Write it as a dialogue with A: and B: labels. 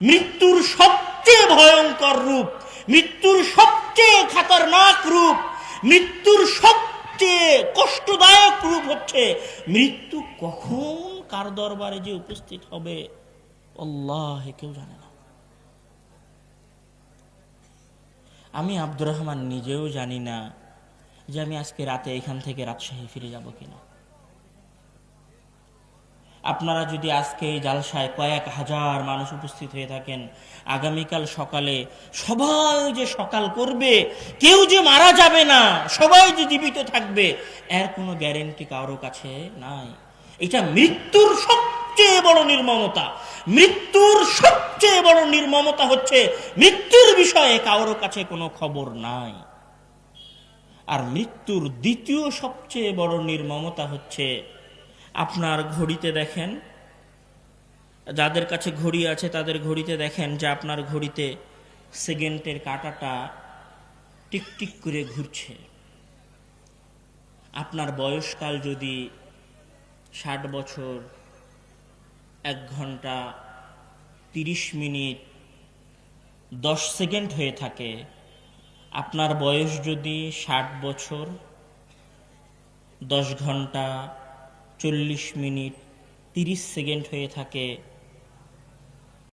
A: মৃত্যুর সবচেয়ে ভয়ঙ্কর রূপ, মৃত্যুর সবচেয়ে খতরনাক রূপ, মৃত্যুর সবচেয়ে কষ্টদায়ক রূপ হচ্ছে মৃত্যু কখন কার দরবারে যে উপস্থিত হবে আল্লাহ কেউ জানে না। আমি আব্দুর রহমান নিজেও জানি না যে আমি আজকে রাতে এখান থেকে রাজশাহী ফিরে যাব কিনা। আপনারা যদি আজকে এই জালসায় কয়েক হাজার মানুষ উপস্থিত হয়ে থাকেন, আগামীকাল সকালে সবাই যে সকাল করবে, কেউ যে মারা যাবে না, সবাই যে জীবিত থাকবে, এর কোনো গ্যারেন্টি কারো কাছে নাই। এটা মৃত্যুর সবচেয়ে বড় নির্মমতা। মৃত্যুর সবচেয়ে বড় নির্মমতা হচ্ছে মৃত্যুর বিষয়ে কারো কাছে কোনো খবর নাই। আর মৃত্যুর দ্বিতীয় সবচেয়ে বড় নির্মমতা হচ্ছে আপনার ঘড়িতে দেখেন, যাদের কাছে ঘড়ি আছে তাদের ঘড়িতে দেখেন যে আপনার ঘড়িতে সেকেন্ডের কাঁটাটা টিকটিক করে ঘুরছে। আপনার বয়সকাল যদি 60 বছর 1 ঘন্টা 30 মিনিট 10 সেকেন্ড হয়ে থাকে, আপনার বয়স যদি 60 বছর 10 ঘন্টা 40 মিনিট 30 সেকেন্ড হয়ে থাকে,